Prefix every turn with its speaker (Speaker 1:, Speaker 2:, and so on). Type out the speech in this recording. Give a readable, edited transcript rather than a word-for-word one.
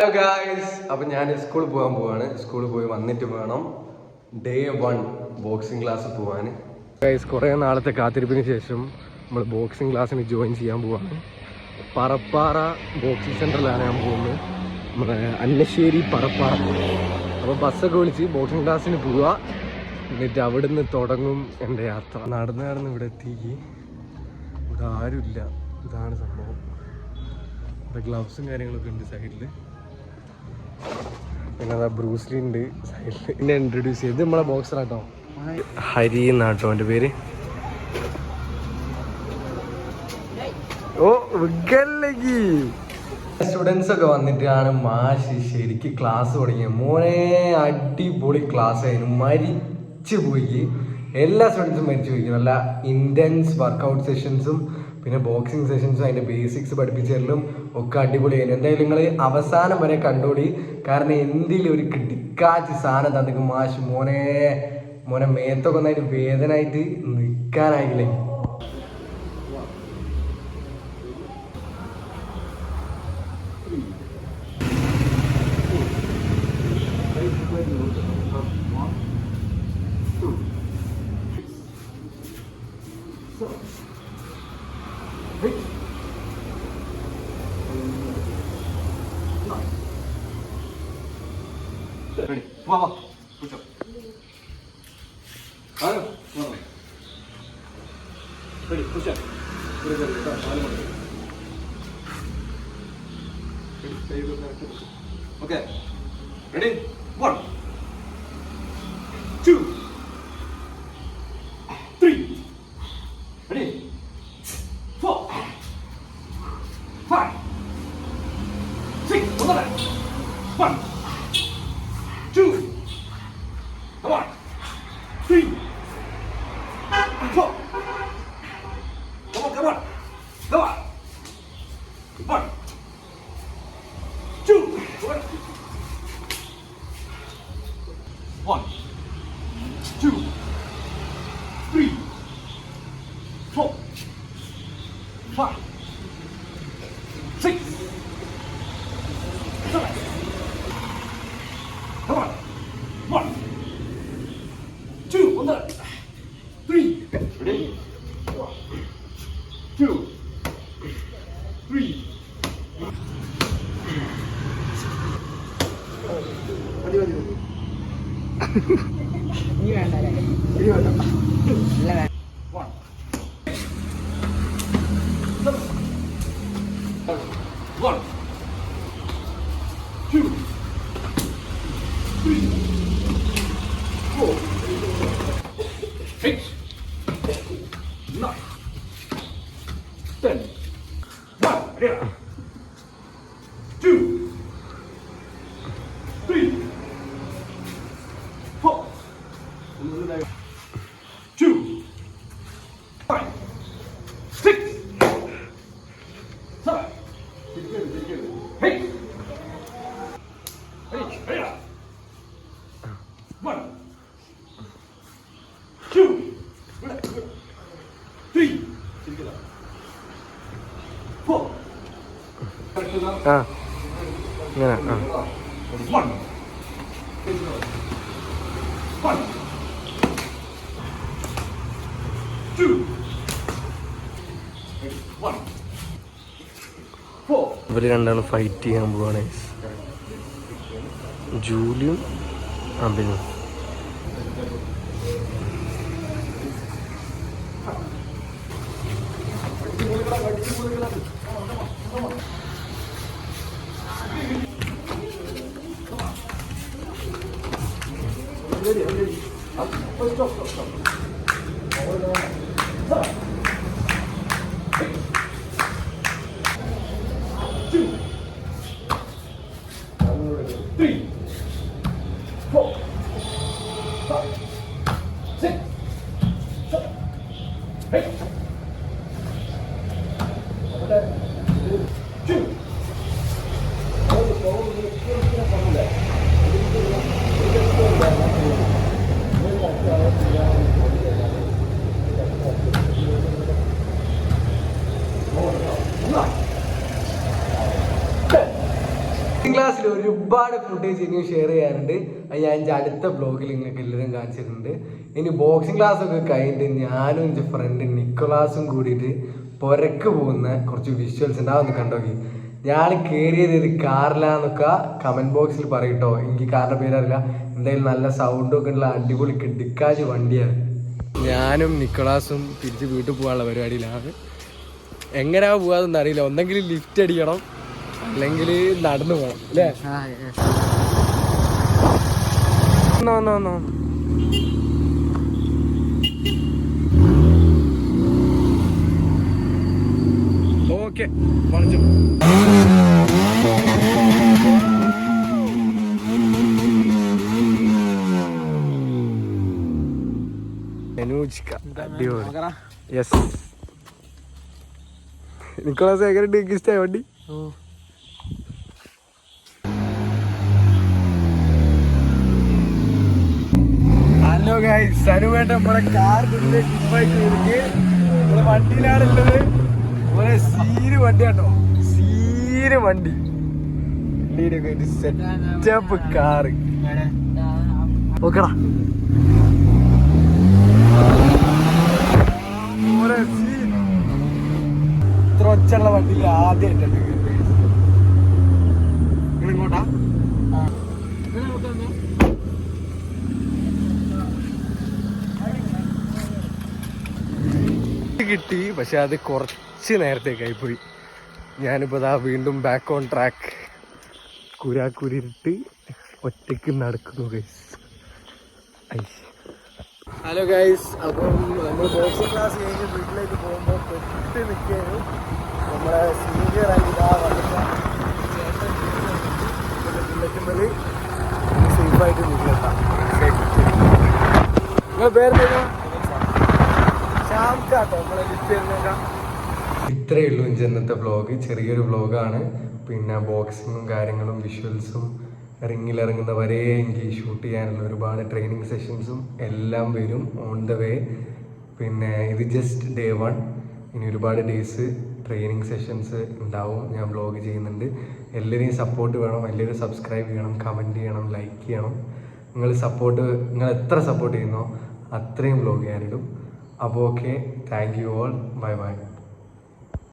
Speaker 1: Hello guys, അപ്പം ഞാൻ സ്കൂളിൽ പോകാൻ പോവാണ്. സ്കൂളിൽ പോയി വന്നിട്ട് വേണം ഡേ 1 ബോക്സിംഗ് ക്ലാസ് പോവാൻ. ഗായ്സ്, കുറേ നാളത്തെ കാത്തിരിപ്പിന് ശേഷം നമ്മൾ ബോക്സിംഗ് ക്ലാസ്സിന് ജോയിൻ ചെയ്യാൻ പോവാണ്. പറപ്പാറ ബോക്സിംഗ് സെൻ്ററിലാണ് ഞാൻ പോകുന്നത്, നമ്മുടെ അന്നശ്ശേരി പറപ്പാറ. അപ്പോൾ ബസ്സൊക്കെ വിളിച്ച് ബോക്സിംഗ് ക്ലാസ്സിന് പോവുക, എന്നിട്ട് അവിടുന്ന് തുടങ്ങും എൻ്റെ യാത്ര. നടന്ന് ഇവിടെ എത്തി. ഇവിടെ ആരുമില്ല, ഇതാണ് സംഭവം. ഇവിടെ ഗ്ലൗസും കാര്യങ്ങളൊക്കെ ഉണ്ട് സൈഡിൽ. പിന്നെ അതാ ബ്രൂസ്ലി ഉണ്ട് സൈഡിൽ. എന്നെ ഇൻട്രൊഡ്യൂസ് ചെയ്ത് നമ്മളെ ബോക്സർ ആട്ടോ, ഹരി എന്നാട്ടോ എൻ്റെ പേര്. ഓ സ്റ്റുഡൻസ് ഒക്കെ വന്നിട്ടാണ് മാഷ് ശരിക്ക് ക്ലാസ് തുടങ്ങിയത്. മോനെ അടിപൊളി ക്ലാസ് ആയിരുന്നു, മരിച്ചു പോയി. എല്ലാ സ്റ്റുഡൻസും മരിച്ചു പോയി. നല്ല ഇൻറ്റൻസ് വർക്കൗട്ട് സെഷൻസും പിന്നെ ബോക്സിങ് സെഷൻസും അതിൻ്റെ ബേസിക്സ് പഠിപ്പിച്ചതിലും ഒക്കെ അടിപൊളിയായിരുന്നു. എന്തായാലും നിങ്ങൾ അവസാനം വരെ കണ്ടോളി, കാരണം എന്തിലും ഒരു കിടിക്കാച്ച് സാധനം തന്നിക്കും മാഷ്. മോനെ മേത്തൊക്കെ ഒന്നായിട്ട് വേദനായിട്ട് നിൽക്കാനായില്ലേ. Ready? Wow, push up. Ready? Push up. Okay. Ready? 1, 2, 3. Ready? 4, 5, 6. 1, 2, come on, 3, 4, come on, 1, 2, 1, 2, 3, 4, 5, 6, 7. Come on. 1, 2, 3. Ready? 1, 2, 3.
Speaker 2: You are not.
Speaker 1: 1. 1, 2, 3, 4, 6, 9, 10. 1, 2, 3, 4, 2, 5, 6, 7, 8. Ready? 1, 2, 3, 4.
Speaker 2: ഇങ്ങനെ
Speaker 1: 1, 1, 2, 1, 4.
Speaker 2: ഇവര് രണ്ടാളും ഫൈറ്റ് ചെയ്യാൻ പോവാണ്, ജൂലിയും അഭിനും.
Speaker 1: ഒരുപാട് ഫുട്ടേജ് ഇനിയും ഷെയർ ചെയ്യാനുണ്ട്. അത് ഞാൻ എൻ്റെ അടുത്ത ബ്ലോഗിൽ നിങ്ങൾക്ക് എല്ലാവരും കാണിച്ചിട്ടുണ്ട്. ഇനി ബോക്സിംഗ് ക്ലാസ് ഒക്കെ കഴിഞ്ഞിട്ട് ഞാനും എൻ്റെ ഫ്രണ്ട് നിക്കോളാസും കൂടിയിട്ട് പുരക്ക് പോകുന്ന കുറച്ച് വിഷ്വൽസ് ഉണ്ടാവുമെന്ന് കണ്ടോക്കി. ഞാൻ കയറിയത് ഇത് കാറിലാന്നൊക്കെ കമൻറ്റ് ബോക്സിൽ പറയട്ടോ. എനിക്ക് കാറിൻ്റെ പേരറിയില്ല. എന്തായാലും നല്ല സൗണ്ടൊക്കെ ഉള്ള അടിപൊളി കിടക്കാച്ച് വണ്ടിയാണ്. ഞാനും നിക്കോളാസും തിരിച്ച് വീട്ടിൽ പോകാനുള്ള പരിപാടിയിലാണ്. എങ്ങനെയാ പോകാതെന്ന് അറിയില്ല. ഒന്നെങ്കിൽ ലിഫ്റ്റ് അടിക്കണം, അല്ലെങ്കിൽ നടന്നു പോകണം അല്ലേ? ഓക്കെ വളച്ചു. യെസ് നിക്കോളാസ് എങ്ങനെയുണ്ട്? എനിക്ക് ഇഷ്ടമായ വണ്ടി. ഹലോ ഗൈസ്, സനുവേട്ടൻ നമ്മളെ കാർ നമ്മളെ വണ്ടിയിലാണുള്ളത്. ഒരു സീര് വണ്ടിയാട്ടോ, സീര് വണ്ടി. Setup car. ഓക്കെടാ, ഇത്ര ഒച്ചുള്ള വണ്ടിയിൽ ആദ്യമായിട്ടുണ്ട്. ഇങ്ങോട്ടാ കിട്ടി, പക്ഷെ അത് കുറച്ച് നേരത്തേക്കായി പോയി. ഞാനിപ്പോൾ ദാ വീണ്ടും ബാക്ക് ഓൺ ട്രാക്ക്. കുരാക്കുരിട്ട് ഒറ്റയ്ക്ക് നടക്കുന്നു ഗൈസ്. ഹലോ ഗൈസ്, അപ്പം നമ്മൾ ബോക്സിംഗ് ക്ലാസ് കഴിഞ്ഞ് വീട്ടിലേക്ക് പോകുമ്പോൾ പെട്ട് നിൽക്കുകയാണ്. നമ്മളെ സീനിയറായിട്ട് ഇതാ വന്നിട്ട് ബുള്ളറ്റുമ്പോൾ സേഫായിട്ട് നിൽക്കാം. നിങ്ങൾ പേരെന്താ? ഇത്രയേ ഉള്ളൂ ഇന്നത്തെ വ്ളോഗ്. ചെറിയൊരു വ്ളോഗാണ്. പിന്നെ ബോക്സിങ്ങും കാര്യങ്ങളും വിഷ്വൽസും റിങ്ങിലിറങ്ങുന്ന വരെ എനിക്ക് ഷൂട്ട് ചെയ്യാനുള്ള ഒരുപാട് ട്രെയിനിങ് സെഷൻസും എല്ലാം വരും ഓൺ ദ വേ. പിന്നെ ഇത് ജസ്റ്റ് ഡേ 1. ഇനി ഒരുപാട് ഡേയ്സ് ട്രെയിനിങ് സെഷൻസ് ഉണ്ടാവും. ഞാൻ വ്ളോഗ് ചെയ്യുന്നുണ്ട്. എല്ലാവരെയും സപ്പോർട്ട് വേണം. എല്ലാവരും സബ്സ്ക്രൈബ് ചെയ്യണം, കമൻറ്റ് ചെയ്യണം, ലൈക്ക് ചെയ്യണം. നിങ്ങൾ എത്ര സപ്പോർട്ട് ചെയ്യുന്നോ അത്രയും വ്ളോഗ് ഞാനിടും. അപ്പോൾ okay, thank you all, bye bye.